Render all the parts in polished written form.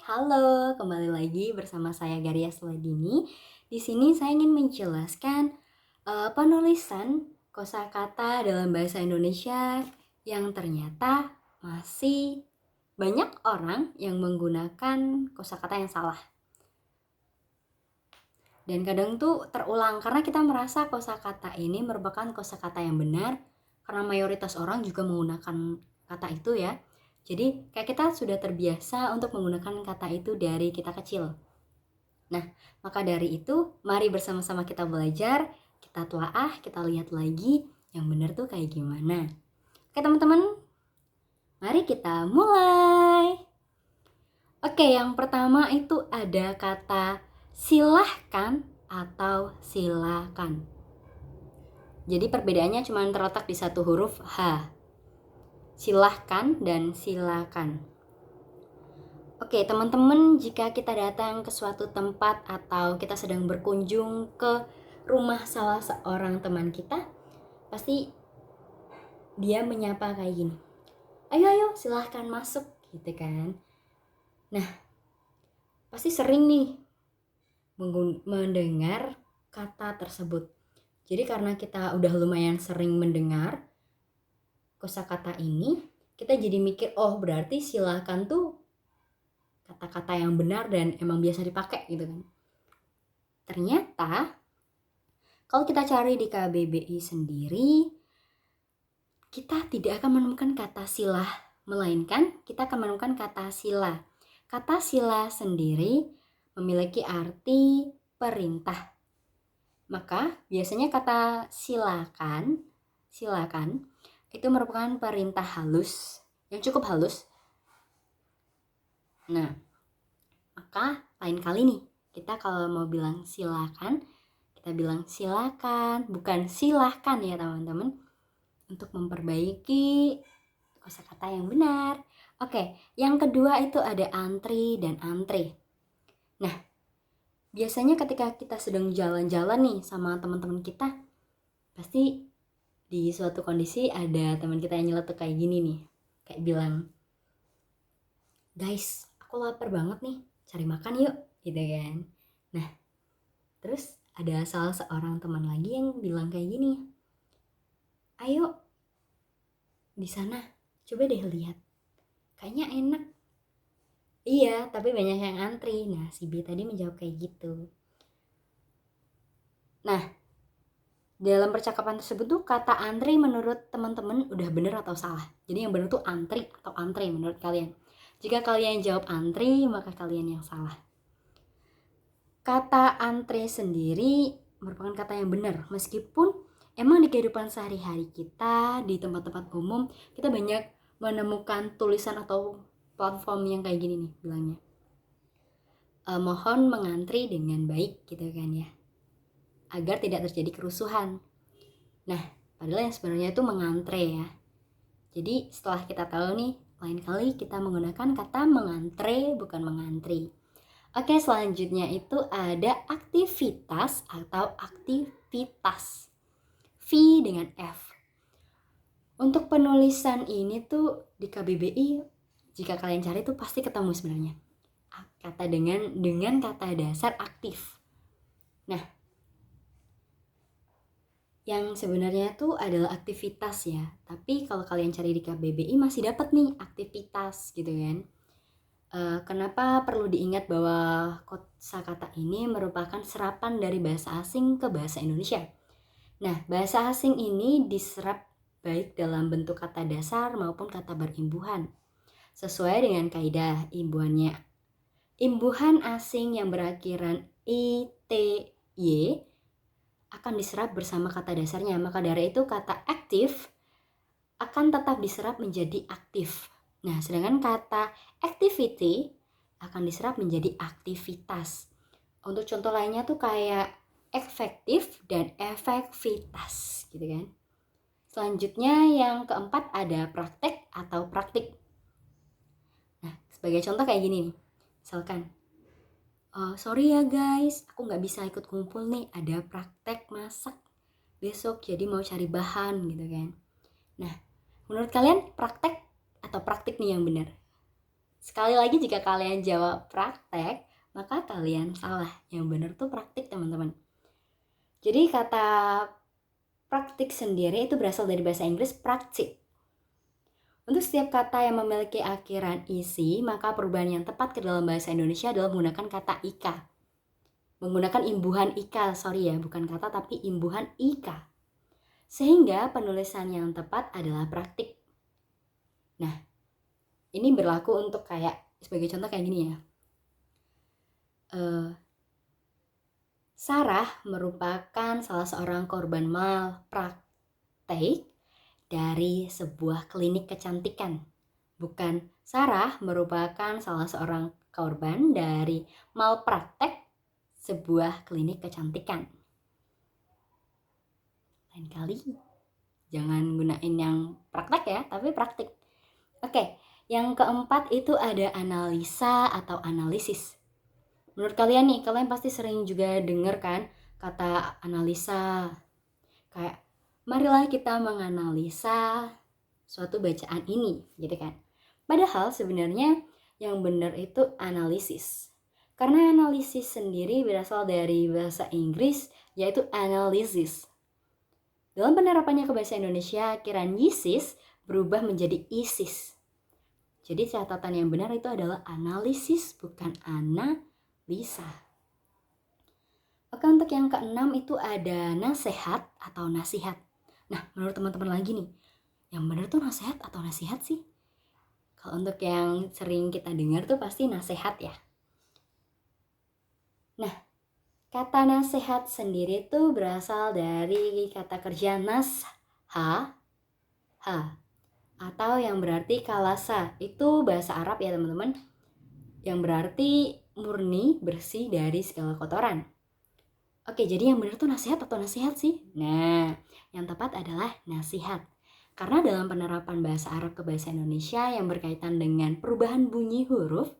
Halo, kembali lagi bersama saya Garia Sledini. Di sini saya ingin menjelaskan penulisan kosakata dalam bahasa Indonesia yang ternyata masih banyak orang yang menggunakan kosakata yang salah. Dan kadang tuh terulang karena kita merasa kosakata ini merupakan kosakata yang benar karena mayoritas orang juga menggunakan kata itu ya. Jadi kayak kita sudah terbiasa untuk menggunakan kata itu dari kita kecil. Nah, maka dari itu mari bersama-sama kita belajar, kita telaah, kita lihat lagi yang benar tuh kayak gimana. Oke teman-teman, mari kita mulai. Oke, yang pertama itu ada kata silahkan atau silakan. Jadi perbedaannya cuma terletak di satu huruf H. Silahkan dan silakan. Oke, teman-teman, jika kita datang ke suatu tempat atau kita sedang berkunjung ke rumah salah seorang teman kita, pasti dia menyapa kayak gini. Ayo, silahkan masuk, gitu kan. Nah, pasti sering nih mendengar kata tersebut. Jadi karena kita udah lumayan sering mendengar kosakata ini, kita jadi mikir, oh berarti silakan tuh kata-kata yang benar dan emang biasa dipakai gitu kan. Ternyata kalau kita cari di KBBI sendiri, kita tidak akan menemukan kata silah, melainkan kita akan menemukan kata sila. Kata sila sendiri memiliki arti perintah. Maka biasanya kata silakan itu merupakan perintah halus yang cukup halus. Nah, maka lain kali nih kita kalau mau bilang silakan, kita bilang silakan, bukan silahkan ya teman-teman, untuk memperbaiki kosakata yang benar. Oke, yang kedua itu ada antri dan antre. Nah, biasanya ketika kita sedang jalan-jalan nih sama teman-teman kita, pasti di suatu kondisi ada teman kita yang nyeletuk kayak gini nih, kayak bilang, guys, aku lapar banget nih, cari makan yuk, gitu kan. Nah, terus ada salah seorang teman lagi yang bilang kayak gini, ayo di sana, coba deh lihat, kayaknya enak. Iya, tapi banyak yang antri. Nah, si B tadi menjawab kayak gitu. Nah, dalam percakapan tersebut tuh kata antri menurut teman-teman udah bener atau salah? Jadi yang bener tuh antri atau antre menurut kalian? Jika kalian jawab antri, maka kalian yang salah. Kata antre sendiri merupakan kata yang benar, meskipun emang di kehidupan sehari-hari kita, di tempat-tempat umum, kita banyak menemukan tulisan atau platform yang kayak gini nih bilangnya. Mohon mengantri dengan baik gitu kan ya, agar tidak terjadi kerusuhan. Nah, padahal yang sebenarnya itu mengantre ya. Jadi setelah kita tahu nih, lain kali kita menggunakan kata mengantre bukan mengantri. Oke, selanjutnya itu ada aktivitas atau aktivitas. V dengan F. Untuk penulisan ini tuh di KBBI, jika kalian cari tuh pasti ketemu sebenarnya. Kata dengan kata dasar aktif. Nah, yang sebenarnya tuh adalah aktivitas ya. Tapi kalau kalian cari di KBBI masih dapat nih aktivitas gitu kan. Kenapa perlu diingat bahwa kosakata ini merupakan serapan dari bahasa asing ke bahasa Indonesia. Nah, bahasa asing ini diserap baik dalam bentuk kata dasar maupun kata berimbuhan. Sesuai dengan kaidah imbuhannya. Imbuhan asing yang berakhiran ity akan diserap bersama kata dasarnya. Maka dari itu kata aktif akan tetap diserap menjadi aktif. Nah, sedangkan kata activity akan diserap menjadi aktivitas. Untuk contoh lainnya tuh kayak efektif dan efektivitas gitu kan. Selanjutnya yang keempat ada praktek atau praktik. Nah, sebagai contoh kayak gini nih. Misalkan, sorry ya guys, aku gak bisa ikut kumpul nih, ada praktek masak besok, jadi mau cari bahan gitu kan. Nah, menurut kalian praktek atau praktik nih yang benar? Sekali lagi, jika kalian jawab praktek, maka kalian salah. Yang benar tuh praktik, teman-teman. Jadi kata praktik sendiri itu berasal dari bahasa Inggris practice. Untuk setiap kata yang memiliki akhiran isi, maka perubahan yang tepat ke dalam bahasa Indonesia adalah menggunakan kata ika. Menggunakan imbuhan ika, bukan kata tapi imbuhan ika. Sehingga penulisan yang tepat adalah praktik. Nah, ini berlaku untuk kayak, sebagai contoh kayak gini ya. Sarah merupakan salah seorang korban malpraktik dari sebuah klinik kecantikan. Bukan Sarah merupakan salah seorang korban dari malpraktek sebuah klinik kecantikan. Lain kali jangan gunain yang praktek ya, tapi praktik. Oke, yang keempat itu ada analisa atau analisis. Menurut kalian nih, kalian pasti sering juga dengar kan kata analisa. Kayak, marilah kita menganalisa suatu bacaan ini, gitu kan. Padahal sebenarnya yang benar itu analisis. Karena analisis sendiri berasal dari bahasa Inggris, yaitu analysis. Dalam penerapannya ke bahasa Indonesia, akhiran yisis berubah menjadi isis. Jadi catatan yang benar itu adalah analisis, bukan analisa. Oke, untuk yang keenam itu ada nasihat atau nasihat. Nah, menurut teman-teman lagi nih, yang benar tuh nasihat atau nasihat sih? Kalau untuk yang sering kita dengar tuh pasti nasihat ya. Nah, kata nasihat sendiri tuh berasal dari kata kerja nasha, atau yang berarti kalasa. Itu bahasa Arab ya teman-teman, yang berarti murni, bersih dari segala kotoran. Oke, jadi yang benar tuh nasihat atau nasihat sih? Nah, yang tepat adalah nasihat. Karena dalam penerapan bahasa Arab ke bahasa Indonesia yang berkaitan dengan perubahan bunyi huruf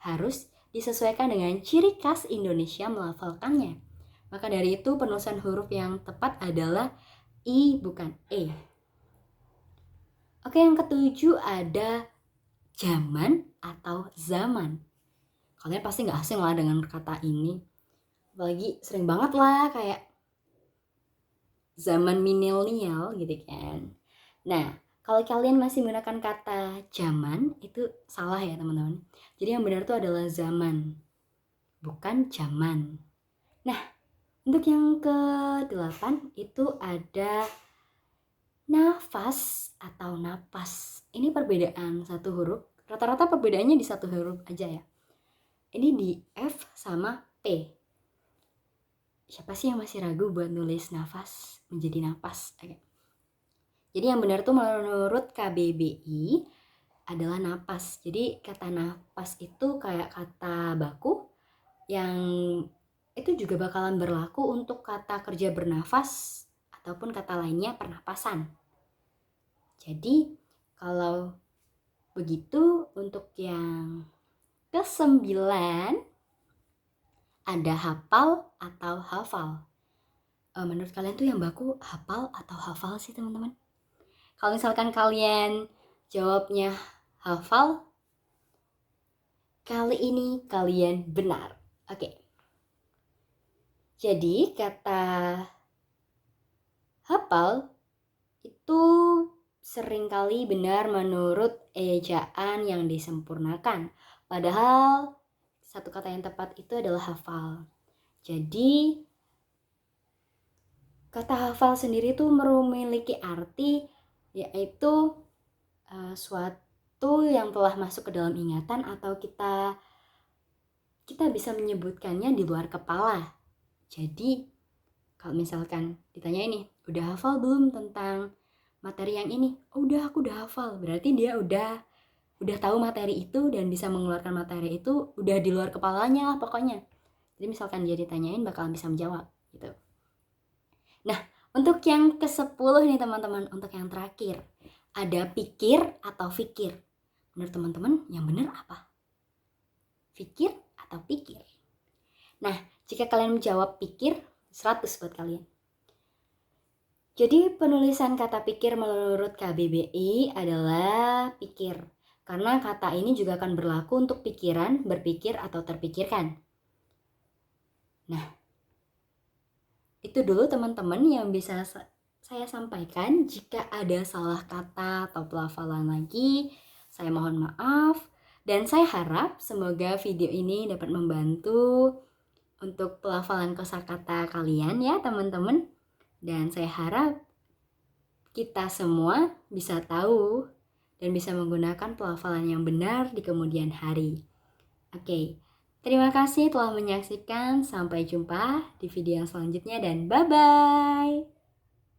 harus disesuaikan dengan ciri khas Indonesia melafalkannya. Maka dari itu penulisan huruf yang tepat adalah I bukan E. Oke, yang ketujuh ada zaman atau zaman. Kalian pasti gak asing lah dengan kata ini. Apalagi sering banget lah kayak zaman milenial gitu kan. Nah, kalau kalian masih menggunakan kata zaman, itu salah ya teman-teman. Jadi yang benar itu adalah zaman, bukan zaman. Nah, untuk yang ke-8 itu ada nafas atau napas. Ini perbedaan satu huruf. Rata-rata perbedaannya di satu huruf aja ya. Ini di F sama P. Siapa sih yang masih ragu buat nulis nafas menjadi napas? Oke. Jadi yang benar tuh menurut KBBI adalah napas. Jadi kata napas itu kayak kata baku yang itu juga bakalan berlaku untuk kata kerja bernafas ataupun kata lainnya pernapasan. Jadi kalau begitu untuk yang ke-9 ada hafal atau hafal. Menurut kalian tuh yang baku hafal atau hafal sih teman-teman? Kalau misalkan kalian jawabnya hafal, kali ini kalian benar. Oke. Jadi kata hafal itu seringkali benar menurut ejaan yang disempurnakan. Padahal satu kata yang tepat itu adalah hafal. Jadi kata hafal sendiri itu memiliki arti yaitu suatu yang telah masuk ke dalam ingatan atau kita bisa menyebutkannya di luar kepala. Jadi kalau misalkan ditanya ini, udah hafal belum tentang materi yang ini? Oh, aku udah hafal. Berarti dia udah tahu materi itu dan bisa mengeluarkan materi itu udah di luar kepalanya lah pokoknya. Jadi misalkan dia ditanyain bakalan bisa menjawab gitu. Nah, untuk yang ke-10 nih teman-teman, untuk yang terakhir ada pikir atau fikir. Menurut teman-teman yang benar apa? Fikir atau pikir? Nah, jika kalian menjawab pikir, 100 buat kalian. Jadi penulisan kata pikir menurut KBBI adalah pikir. Karena kata ini juga akan berlaku untuk pikiran, berpikir, atau terpikirkan. Nah, itu dulu teman-teman yang bisa saya sampaikan. Jika ada salah kata atau pelafalan lagi, saya mohon maaf. Dan saya harap semoga video ini dapat membantu untuk pelafalan kosakata kalian ya teman-teman. Dan saya harap kita semua bisa tahu dan bisa menggunakan pelafalan yang benar di kemudian hari. Oke, terima kasih telah menyaksikan. Sampai jumpa di video yang selanjutnya dan bye-bye.